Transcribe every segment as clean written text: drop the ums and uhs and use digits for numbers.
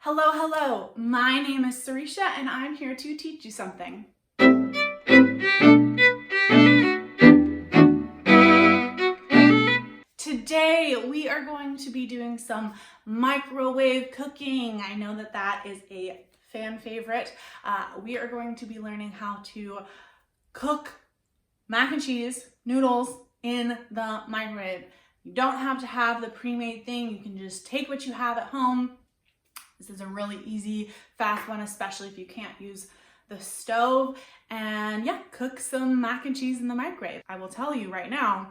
Hello, hello. My name is Sarisha and I'm here to teach you something. Today we are going to be doing some microwave cooking. I know that that is a fan favorite. We are going to be learning how to cook mac and cheese noodles in the microwave. You don't have to have the pre-made thing. You can just take what you have at home. This is a really easy, fast one, especially if you can't use the stove. And yeah, cook some mac and cheese in the microwave. I will tell you right now,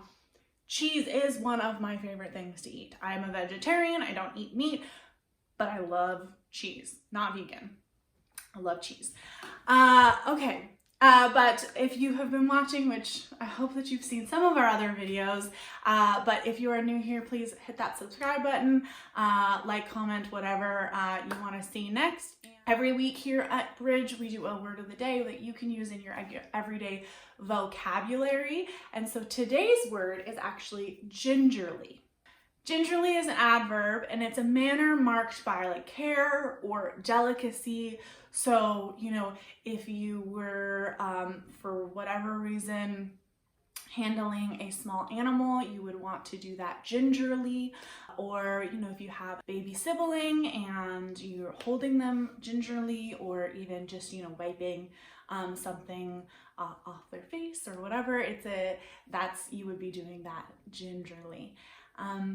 cheese is one of my favorite things to eat. I am a vegetarian, I don't eat meat, but I love cheese, not vegan. I love cheese. Okay. But if you have been watching, which I hope that you've seen some of our other videos, but if you are new here, please hit that subscribe button, like, comment, whatever you want to see next. Every week here at Bridge, we do a word of the day that you can use in your everyday vocabulary. And so today's word is actually gingerly. Gingerly is an adverb and it's a manner marked by like care or delicacy. So, you know, if you were, for whatever reason, handling a small animal, you would want to do that gingerly. Or, you know, if you have a baby sibling and you're holding them gingerly, or even just, you know, wiping something off their face or whatever, you would be doing that gingerly.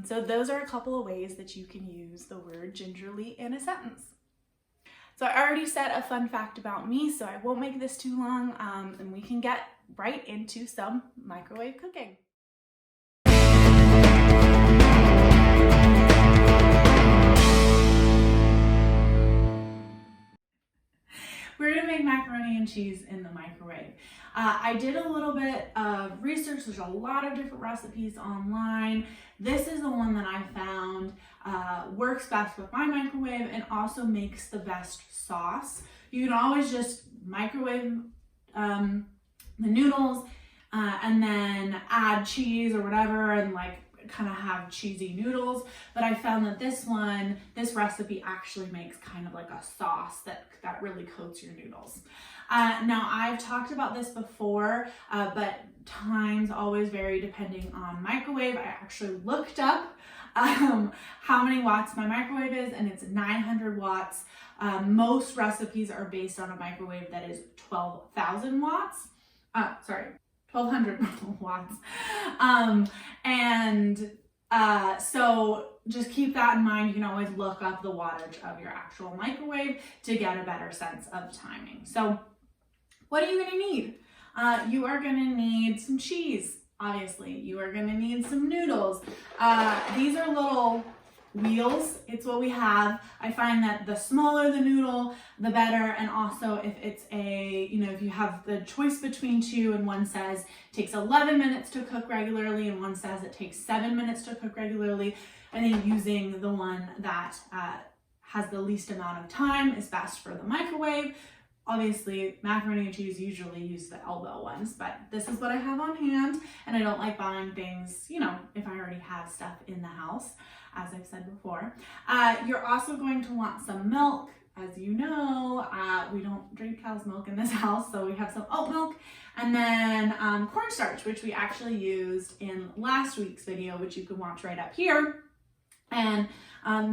So those are a couple of ways that you can use the word gingerly in a sentence. So I already said a fun fact about me, so I won't make this too long, and we can get right into some microwave cooking. We're gonna make macaroni and cheese in the microwave. I did a little bit of research. There's a lot of different recipes online. This is the one that I found works best with my microwave and also makes the best sauce. You can always just microwave the noodles and then add cheese or whatever and like kind of have cheesy noodles, but I found that this recipe actually makes kind of like a sauce that really coats your noodles. Now I've talked about this before, but times always vary depending on microwave. I actually looked up how many watts my microwave is, and it's 900 watts. Most recipes are based on a microwave that is 12,000 watts. 1,200 watts. So just keep that in mind. You can always look up the wattage of your actual microwave to get a better sense of timing. So what are you going to need? You are going to need some cheese, obviously. You are going to need some noodles. These are little wheels. It's what we have. I find that the smaller the noodle, the better. And also if it's if you have the choice between two and one says it takes 11 minutes to cook regularly and one says it takes 7 minutes to cook regularly, I think using the one that has the least amount of time is best for the microwave. Obviously, macaroni and cheese usually use the elbow ones, but this is what I have on hand, and I don't like buying things, you know, if I already have stuff in the house, as I've said before. You're also going to want some milk. As you know, we don't drink cow's milk in this house, so we have some oat milk, and then cornstarch, which we actually used in last week's video, which you can watch right up here. And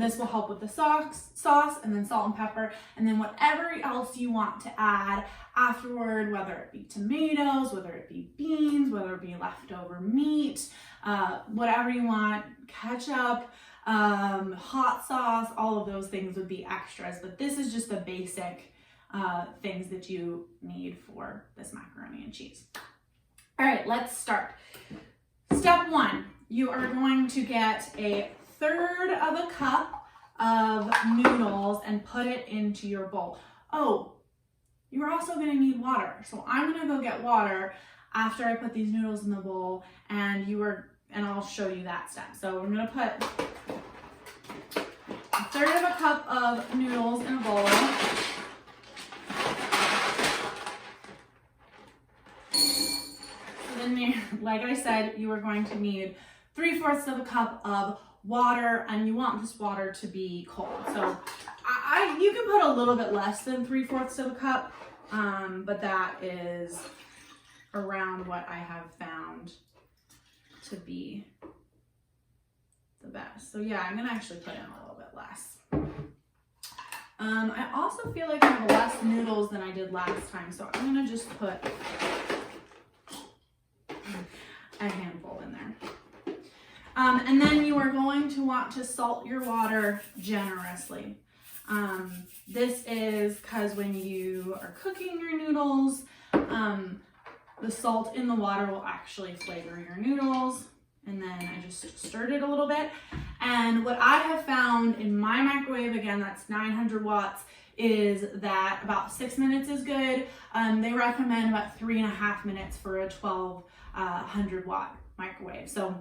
this will help with the sauce, and then salt and pepper, and then whatever else you want to add afterward, whether it be tomatoes, whether it be beans, whether it be leftover meat, whatever you want, ketchup, hot sauce, all of those things would be extras, but this is just the basic things that you need for this macaroni and cheese. All right, let's start. Step one, you are going to get a 1/3 of a cup of noodles and put it into your bowl. Oh, you're also going to need water. So I'm going to go get water after I put these noodles in the bowl, and I'll show you that step. So we're going to put 1/3 of a cup of noodles in a bowl. So then, like I said, you are going to need 3/4 of a cup of water, and you want this water to be cold. So you can put a little bit less than 3/4 of a cup, but that is around what I have found to be the best. So yeah, I'm gonna actually put in a little bit less. I also feel like I have less noodles than I did last time, so I'm gonna just put a handful in there. And then you are going to want to salt your water generously. This is because when you are cooking your noodles, the salt in the water will actually flavor your noodles. And then I just stirred it a little bit. And what I have found in my microwave, again, that's 900 watts, is that about 6 minutes is good. They recommend about 3.5 minutes for a 1200 watt microwave. So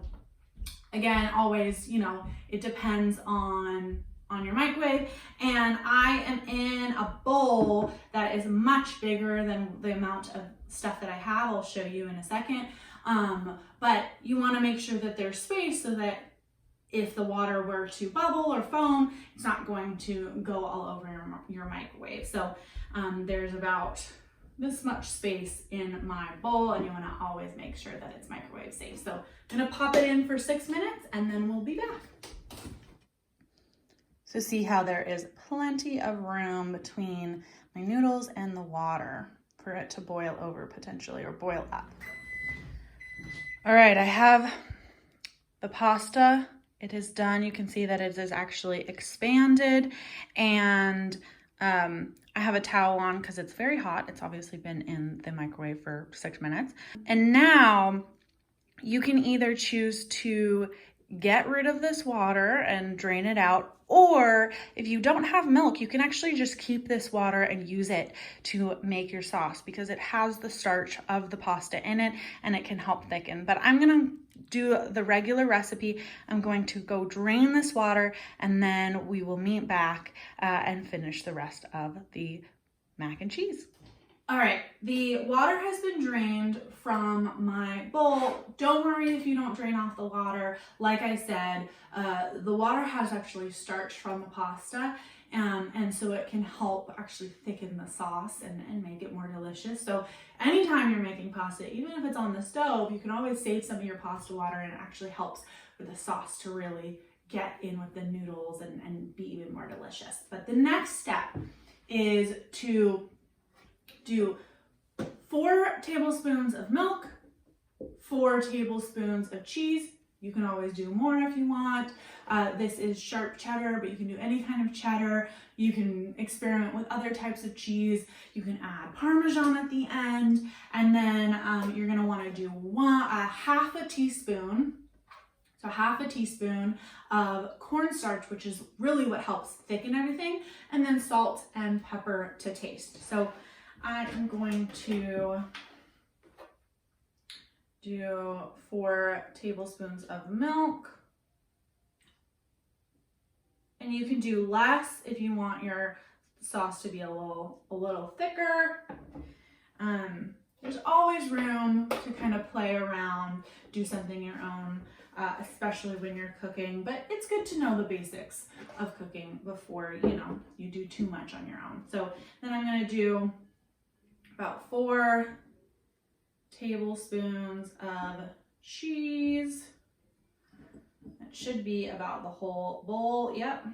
again, always, you know, it depends on your microwave. And I am in a bowl that is much bigger than the amount of stuff that I have. I'll show you in a second. But you want to make sure that there's space so that if the water were to bubble or foam, it's not going to go all over your microwave. So there's about this much space in my bowl, and you want to always make sure that it's microwave safe. So I'm going to pop it in for 6 minutes, and then we'll be back. So see how there is plenty of room between my noodles and the water for it to boil over potentially, or boil up. All right, I have the pasta. It is done. You can see that it is actually expanded, and I have a towel on because it's very hot. It's obviously been in the microwave for 6 minutes. And now you can either choose to get rid of this water and drain it out, or if you don't have milk, you can actually just keep this water and use it to make your sauce, because it has the starch of the pasta in it and it can help thicken. But I'm gonna do the regular recipe. I'm going to go drain this water, and then we will meet back and finish the rest of the mac and cheese. All right, the water has been drained from my bowl. Don't worry if you don't drain off the water. Like I said, the water has actually starch from the pasta, and so it can help actually thicken the sauce and make it more delicious. So anytime you're making pasta, even if it's on the stove, you can always save some of your pasta water, and it actually helps for the sauce to really get in with the noodles and be even more delicious. But the next step is to do 4 tablespoons of milk, 4 tablespoons of cheese. You can always do more if you want. This is sharp cheddar, but you can do any kind of cheddar. You can experiment with other types of cheese. You can add Parmesan at the end. And then you're gonna wanna do half a teaspoon. So half a teaspoon of cornstarch, which is really what helps thicken everything. And then salt and pepper to taste. So I am going to do 4 tablespoons of milk. And you can do less if you want your sauce to be a little thicker. There's always room to kind of play around, do something your own, especially when you're cooking. But it's good to know the basics of cooking before, you know, you do too much on your own. So then I'm going to do about 4 tablespoons of cheese. That should be about the whole bowl. Yep.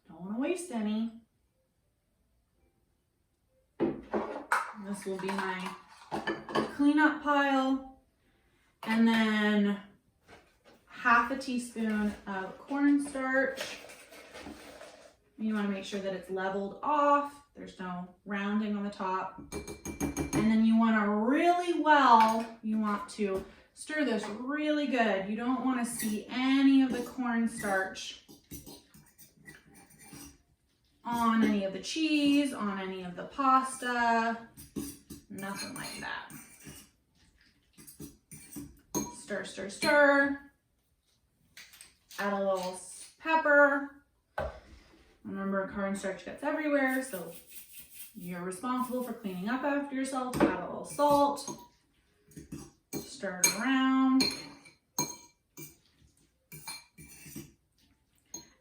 Don't want to waste any. This will be my cleanup pile. And then half a teaspoon of cornstarch. You want to make sure that it's leveled off. There's no rounding on the top. And then you want to stir this really good. You don't want to see any of the cornstarch on any of the cheese, on any of the pasta, nothing like that. Stir, stir, stir. Add a little pepper. Remember, cornstarch gets everywhere, so you're responsible for cleaning up after yourself. Add a little salt. Stir stir it around.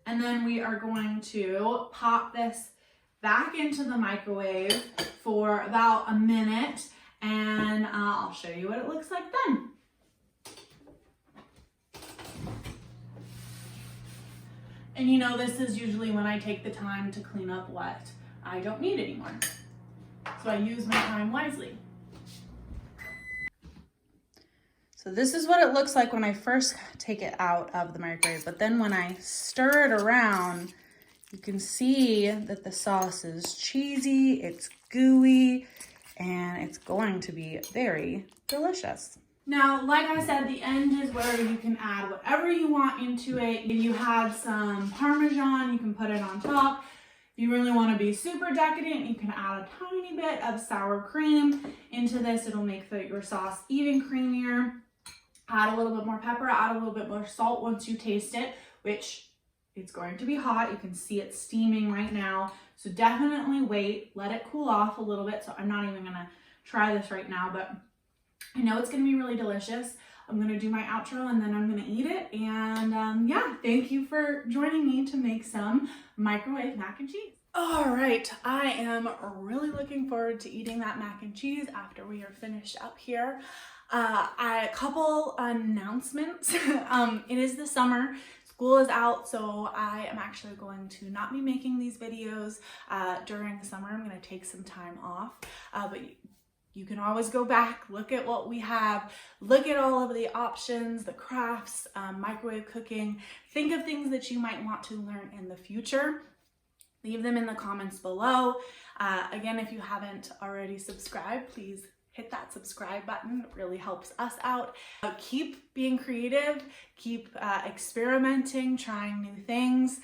And then we are going to pop this back into the microwave for about a minute, and I'll show you what it looks like then. And you know, this is usually when I take the time to clean up what I don't need anymore. So I use my time wisely. So this is what it looks like when I first take it out of the microwave, but then when I stir it around, you can see that the sauce is cheesy, it's gooey, and it's going to be very delicious. Now, like I said, the end is where you can add whatever you want into it. If you have some Parmesan, you can put it on top. If you really want to be super decadent, you can add a tiny bit of sour cream into this. It'll make your sauce even creamier. Add a little bit more pepper, add a little bit more salt once you taste it, which it's going to be hot. You can see it steaming right now. So definitely wait, let it cool off a little bit. So I'm not even gonna try this right now, but I know it's gonna be really delicious. I'm gonna do my outro and then I'm gonna eat it. And yeah, thank you for joining me to make some microwave mac and cheese. All right, I am really looking forward to eating that mac and cheese after we are finished up here. A couple announcements. It is the summer. School is out, so I am actually going to not be making these videos during the summer. I'm going to take some time off, but you can always go back, look at what we have, look at all of the options, the crafts, microwave cooking. Think of things that you might want to learn in the future. Leave them in the comments below. Again, if you haven't already subscribed, please hit that subscribe button. It really helps us out. Keep being creative, keep experimenting, trying new things.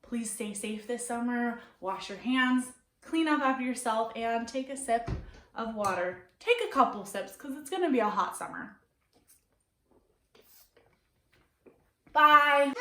Please stay safe this summer, wash your hands, clean up after yourself, and take a sip of water. Take a couple sips because it's gonna be a hot summer. Bye.